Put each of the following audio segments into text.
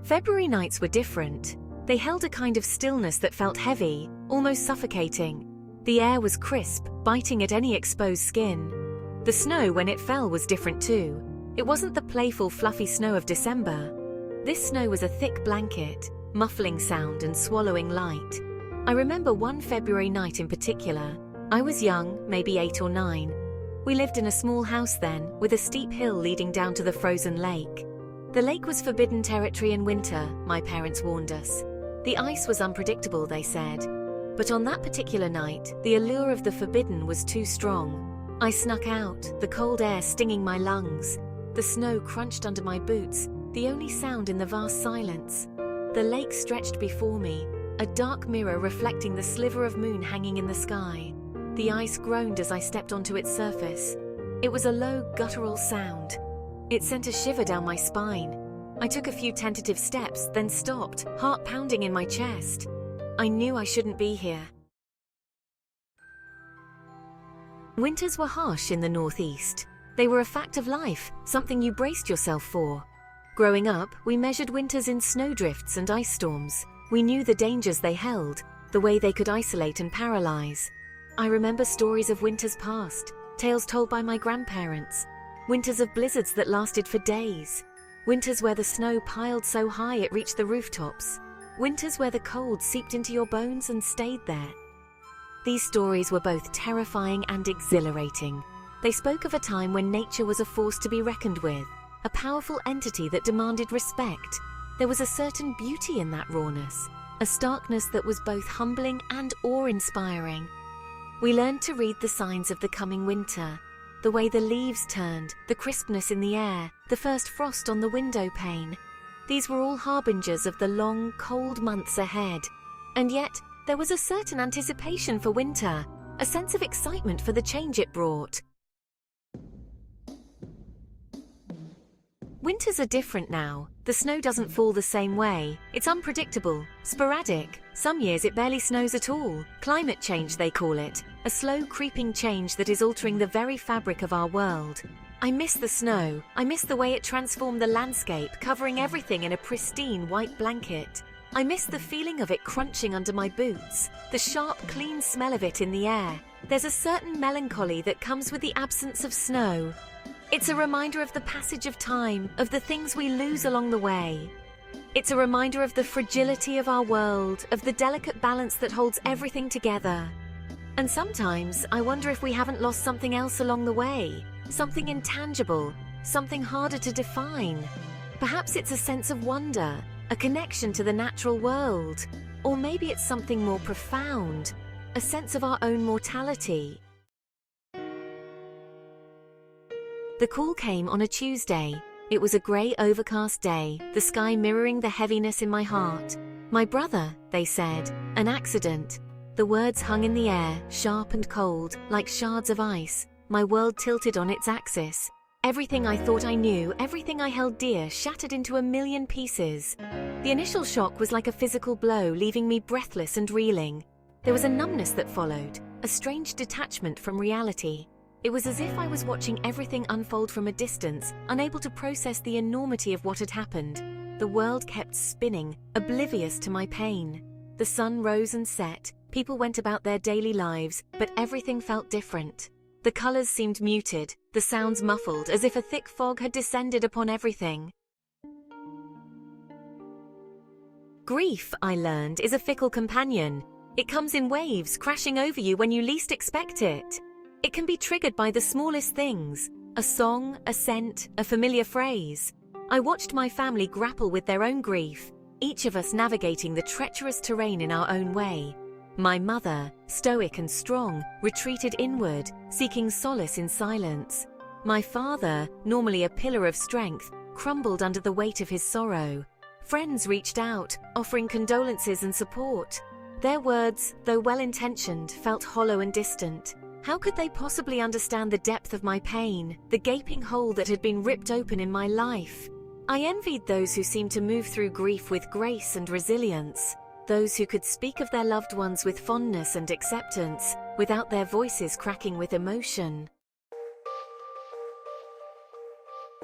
February nights were different. They held a kind of stillness that felt heavy, almost suffocating. The air was crisp, biting at any exposed skin. The snow, when it fell, was different too. It wasn't the playful, fluffy snow of December. This snow was a thick blanket, muffling sound and swallowing light. I remember one February night in particular. I was young, maybe 8 or 9. We lived in a small house then, with a steep hill leading down to the frozen lake. The lake was forbidden territory in winter, my parents warned us. The ice was unpredictable, they said. But on that particular night, the allure of the forbidden was too strong. I snuck out, the cold air stinging my lungs. The snow crunched under my boots, the only sound in the vast silence. The lake stretched before me, a dark mirror reflecting the sliver of moon hanging in the sky. The ice groaned as I stepped onto its surface. It was a low, guttural sound. It sent a shiver down my spine. I took a few tentative steps, then stopped, heart pounding in my chest. I knew I shouldn't be here. Winters were harsh in the Northeast. They were a fact of life, something you braced yourself for. Growing up, we measured winters in snowdrifts and ice storms. We knew the dangers they held, the way they could isolate and paralyze. I remember stories of winters past, tales told by my grandparents. Winters of blizzards that lasted for days. Winters where the snow piled so high it reached the rooftops. Winters where the cold seeped into your bones and stayed there. These stories were both terrifying and exhilarating. They spoke of a time when nature was a force to be reckoned with, a powerful entity that demanded respect. There was a certain beauty in that rawness, a starkness that was both humbling and awe-inspiring. We learned to read the signs of the coming winter, the way the leaves turned, the crispness in the air, the first frost on the window pane. These were all harbingers of the long, cold months ahead. And yet, there was a certain anticipation for winter, a sense of excitement for the change it brought. Winters are different now. The snow doesn't fall the same way. It's unpredictable, sporadic. Some years it barely snows at all. Climate change, they call it. A slow, creeping change that is altering the very fabric of our world. I miss the snow. I miss the way it transformed the landscape, covering everything in a pristine white blanket. I miss the feeling of it crunching under my boots, the sharp, clean smell of it in the air. There's a certain melancholy that comes with the absence of snow. It's a reminder of the passage of time, of the things we lose along the way. It's a reminder of the fragility of our world, of the delicate balance that holds everything together. And sometimes I wonder if we haven't lost something else along the way, something intangible, something harder to define. Perhaps it's a sense of wonder, a connection to the natural world, or maybe it's something more profound, a sense of our own mortality. The call came on a Tuesday. It was a grey, overcast day, the sky mirroring the heaviness in my heart. My brother, they said, an accident. The words hung in the air, sharp and cold, like shards of ice. My world tilted on its axis. Everything I thought I knew, everything I held dear, shattered into a million pieces. The initial shock was like a physical blow, leaving me breathless and reeling. There was a numbness that followed, a strange detachment from reality. It was as if I was watching everything unfold from a distance, unable to process the enormity of what had happened. The world kept spinning, oblivious to my pain. The sun rose and set, people went about their daily lives, but everything felt different. The colors seemed muted, the sounds muffled, as if a thick fog had descended upon everything. Grief, I learned, is a fickle companion. It comes in waves, crashing over you when you least expect it. It can be triggered by the smallest things, a song, a scent, a familiar phrase. I watched my family grapple with their own grief, each of us navigating the treacherous terrain in our own way. My mother, stoic and strong, retreated inward, seeking solace in silence. My father, normally a pillar of strength, crumbled under the weight of his sorrow. Friends reached out, offering condolences and support. Their words, though well-intentioned, felt hollow and distant. How could they possibly understand the depth of my pain, the gaping hole that had been ripped open in my life? I envied those who seemed to move through grief with grace and resilience, those who could speak of their loved ones with fondness and acceptance, without their voices cracking with emotion.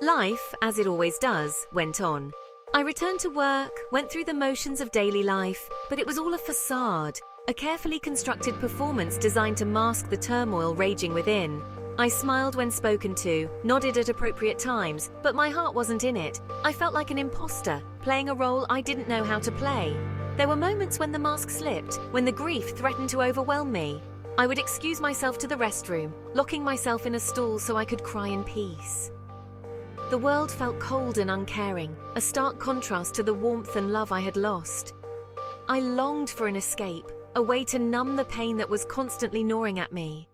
Life, as it always does, went on. I returned to work, went through the motions of daily life, but it was all a facade, a carefully constructed performance designed to mask the turmoil raging within. I smiled when spoken to, nodded at appropriate times, but my heart wasn't in it. I felt like an imposter, playing a role I didn't know how to play. There were moments when the mask slipped, when the grief threatened to overwhelm me. I would excuse myself to the restroom, locking myself in a stall so I could cry in peace. The world felt cold and uncaring, a stark contrast to the warmth and love I had lost. I longed for an escape, a way to numb the pain that was constantly gnawing at me.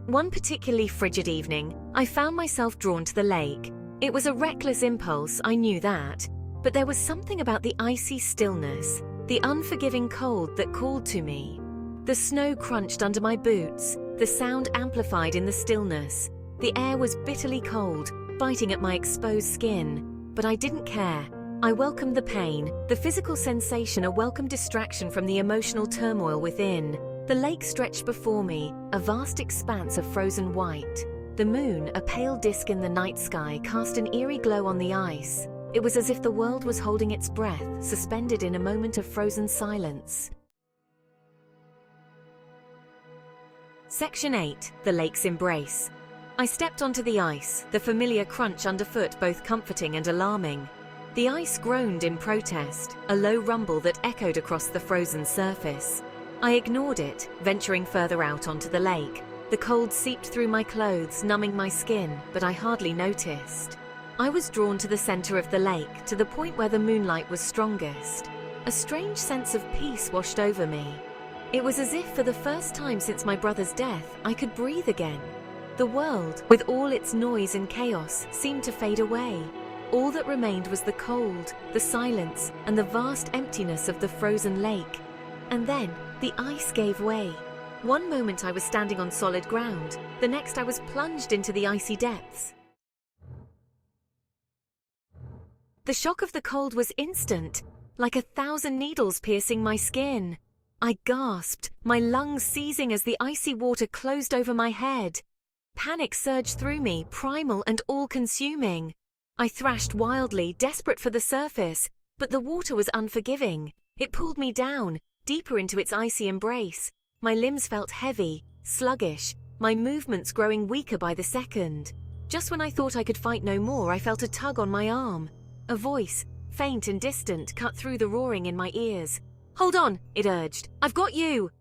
One particularly frigid evening, I found myself drawn to the lake. It was a reckless impulse, I knew that, but there was something about the icy stillness, the unforgiving cold that called to me. The snow crunched under my boots, the sound amplified in the stillness. The air was bitterly cold, biting at my exposed skin, but I didn't care. I welcomed the pain, the physical sensation, a welcome distraction from the emotional turmoil within. The lake stretched before me, a vast expanse of frozen white. The moon, a pale disk in the night sky, cast an eerie glow on the ice. It was as if the world was holding its breath, suspended in a moment of frozen silence. Section 8. The Lake's Embrace. I stepped onto the ice, the familiar crunch underfoot both comforting and alarming. The ice groaned in protest, a low rumble that echoed across the frozen surface. I ignored it, venturing further out onto the lake. The cold seeped through my clothes, numbing my skin, but I hardly noticed. I was drawn to the center of the lake, to the point where the moonlight was strongest. A strange sense of peace washed over me. It was as if for the first time since my brother's death, I could breathe again. The world, with all its noise and chaos, seemed to fade away. All that remained was the cold, the silence, and the vast emptiness of the frozen lake. And then, the ice gave way. One moment I was standing on solid ground, the next I was plunged into the icy depths. The shock of the cold was instant, like 1,000 needles piercing my skin. I gasped, my lungs seizing as the icy water closed over my head. Panic surged through me, primal and all-consuming. I thrashed wildly, desperate for the surface, but the water was unforgiving. It pulled me down, deeper into its icy embrace. My limbs felt heavy, sluggish, my movements growing weaker by the second. Just when I thought I could fight no more, I felt a tug on my arm. A voice, faint and distant, cut through the roaring in my ears. "Hold on," it urged. "I've got you!"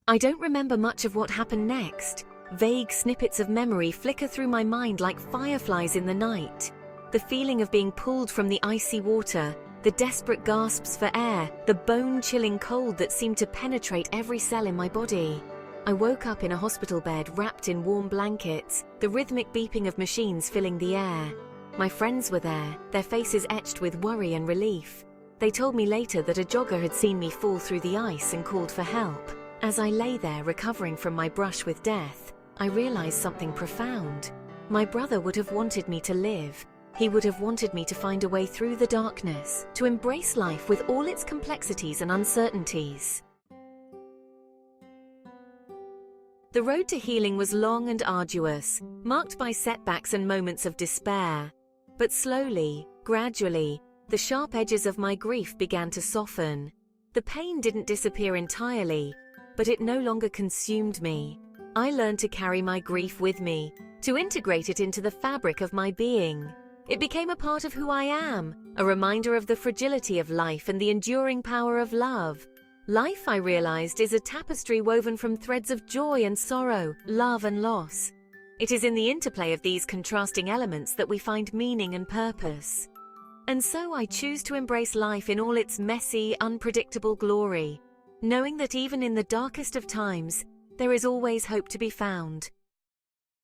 I don't remember much of what happened next. Vague snippets of memory flicker through my mind like fireflies in the night. The feeling of being pulled from the icy water, the desperate gasps for air, the bone-chilling cold that seemed to penetrate every cell in my body. I woke up in a hospital bed wrapped in warm blankets, the rhythmic beeping of machines filling the air. My friends were there, their faces etched with worry and relief. They told me later that a jogger had seen me fall through the ice and called for help. As I lay there recovering from my brush with death, I realized something profound. My brother would have wanted me to live. He would have wanted me to find a way through the darkness, to embrace life with all its complexities and uncertainties. The road to healing was long and arduous, marked by setbacks and moments of despair. But slowly, gradually, the sharp edges of my grief began to soften. The pain didn't disappear entirely, but it no longer consumed me. I learned to carry my grief with me, to integrate it into the fabric of my being. It became a part of who I am, a reminder of the fragility of life and the enduring power of love. Life, I realized, is a tapestry woven from threads of joy and sorrow, love and loss. It is in the interplay of these contrasting elements that we find meaning and purpose. And so I choose to embrace life in all its messy, unpredictable glory, knowing that even in the darkest of times, there is always hope to be found.